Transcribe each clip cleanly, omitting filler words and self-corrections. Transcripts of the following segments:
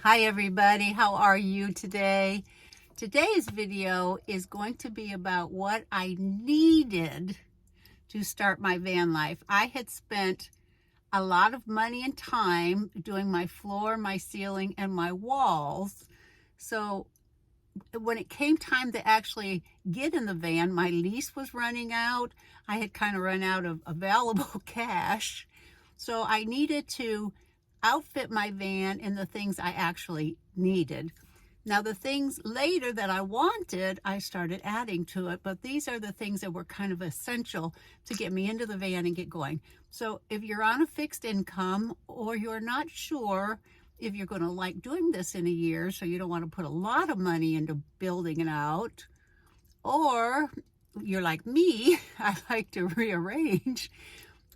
Hi everybody, how are you today? Today's video is going to be about what I needed to start my van life. I had spent a lot of money and time doing my floor, my ceiling, and my walls. So when it came time to actually get in the van, my lease was running out. I had kind of run out of available cash. So I needed to outfit my van in the things I actually needed. Now, the things later that I wanted, I started adding to it, but these are the things that were kind of essential to get me into the van and get going. So if you're on a fixed income or you're not sure if you're going to like doing this in a year, so you don't want to put a lot of money into building it out, or you're like me, I like to rearrange,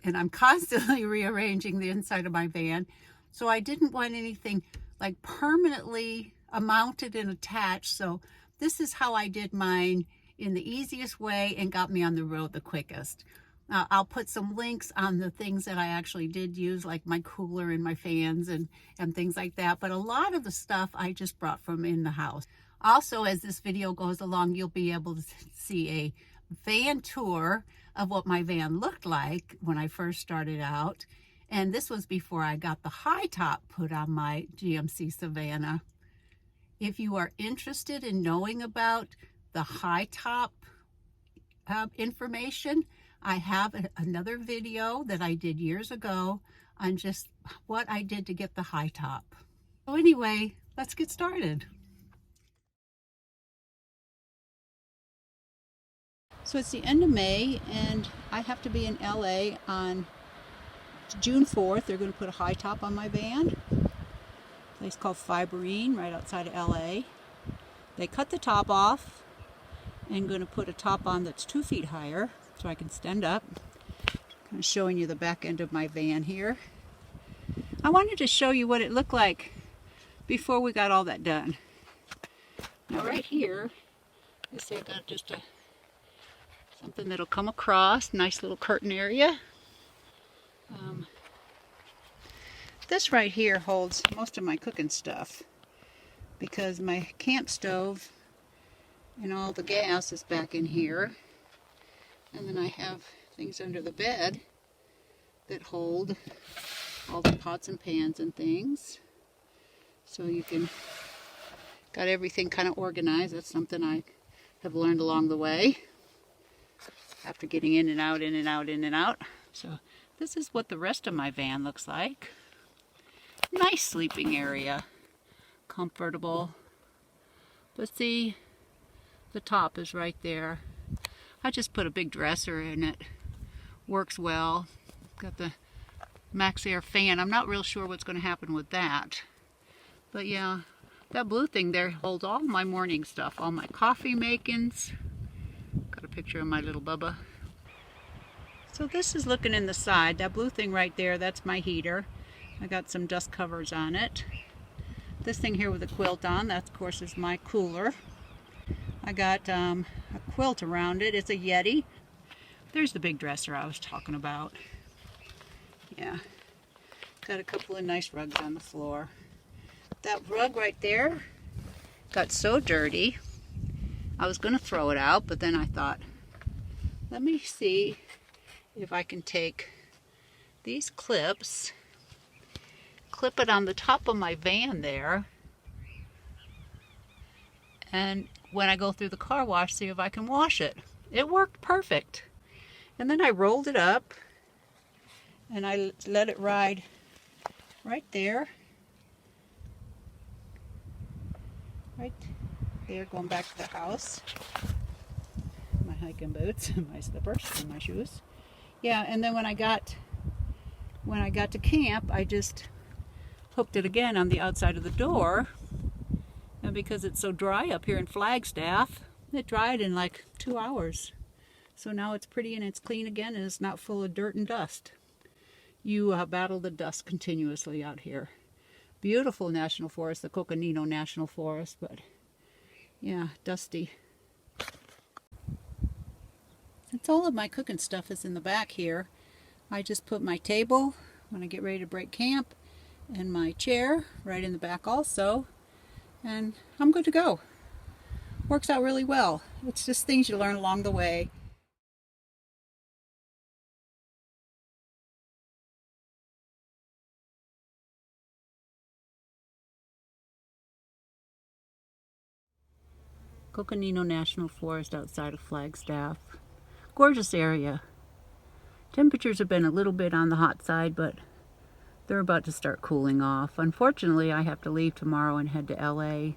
and I'm constantly rearranging the inside of my van. So I didn't want anything like permanently mounted and attached. So this is how I did mine in the easiest way and got me on the road the quickest. I'll put some links on the things that I actually did use, like my cooler and my fans and things like that. But a lot of the stuff I just brought from in the house. Also, as this video goes along, you'll be able to see a van tour of what my van looked like when I first started out. And this was before I got the high top put on my GMC Savannah. If you are interested in knowing about the high top information, I have another video that I did years ago on just what I did to get the high top. So anyway, let's get started. So it's the end of May and I have to be in LA on June 4th. They're going to put a high top on my van. A place called Fiberine right outside of LA. They cut the top off and going to put a top on that's 2 feet higher so I can stand up. I'm showing you the back end of my van here. I wanted to show you what it looked like before we got all that done. Now right here, I say got just something that'll come across, nice little curtain area. This right here holds most of my cooking stuff because my camp stove and all the gas is back in here. And then I have things under the bed that hold all the pots and pans and things. So you can, got everything kind of organized. That's something I have learned along the way after getting in and out, in and out, in and out. So this is what the rest of my van looks like. Nice sleeping area, comfortable. But see, the top is right there. I just put a big dresser in it. Works well. Got the MaxxAir fan. I'm not real sure what's going to happen with that. But yeah, that blue thing there holds all my morning stuff, all my coffee makings. Got a picture of my little Bubba. So this is looking in the side. That blue thing right there, that's my heater. I got some dust covers on it. This thing here with a quilt on, that of course is my cooler. I got a quilt around it. It's a Yeti. There's the big dresser I was talking about. Yeah. Got a couple of nice rugs on the floor. That rug right there got so dirty. I was going to throw it out, but then I thought, let me see if I can take these clips, clip it on the top of my van there, and when I go through the car wash, see if I can wash it. It worked perfect. And then I rolled it up and I let it ride right there. Right there, going back to the house. My hiking boots, my slippers, and my shoes. Yeah, and then when I got to camp, I just hooked it again on the outside of the door. And because it's so dry up here in Flagstaff, it dried in like 2 hours. So now it's pretty and it's clean again and it's not full of dirt and dust. You battle the dust continuously out here. Beautiful national forest, the Coconino National Forest, but yeah, dusty. Since all of my cooking stuff is in the back here, I just put my table when I get ready to break camp and my chair right in the back also, and I'm good to go. Works out really well. It's just things you learn along the way. Coconino National Forest outside of Flagstaff. Gorgeous area. Temperatures have been a little bit on the hot side, but they're about to start cooling off. Unfortunately, I have to leave tomorrow and head to LA.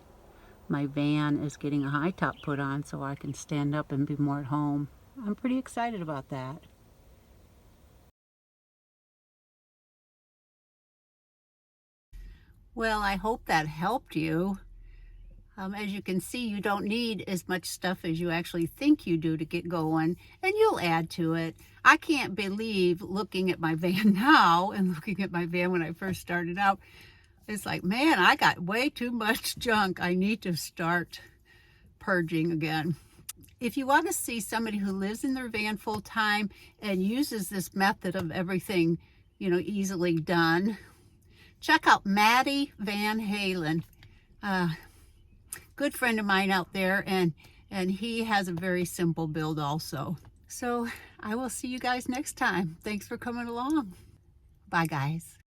My van is getting a high top put on so I can stand up and be more at home. I'm pretty excited about that. Well, I hope that helped you. As you can see, you don't need as much stuff as you actually think you do to get going, and you'll add to it. I can't believe looking at my van now and looking at my van when I first started out. It's like, man, I got way too much junk. I need to start purging again. If you want to see somebody who lives in their van full time and uses this method of everything, easily done, check out Maddie Van Halen. Good friend of mine out there, and he has a very simple build also. So I will see you guys next time. Thanks for coming along. Bye, guys.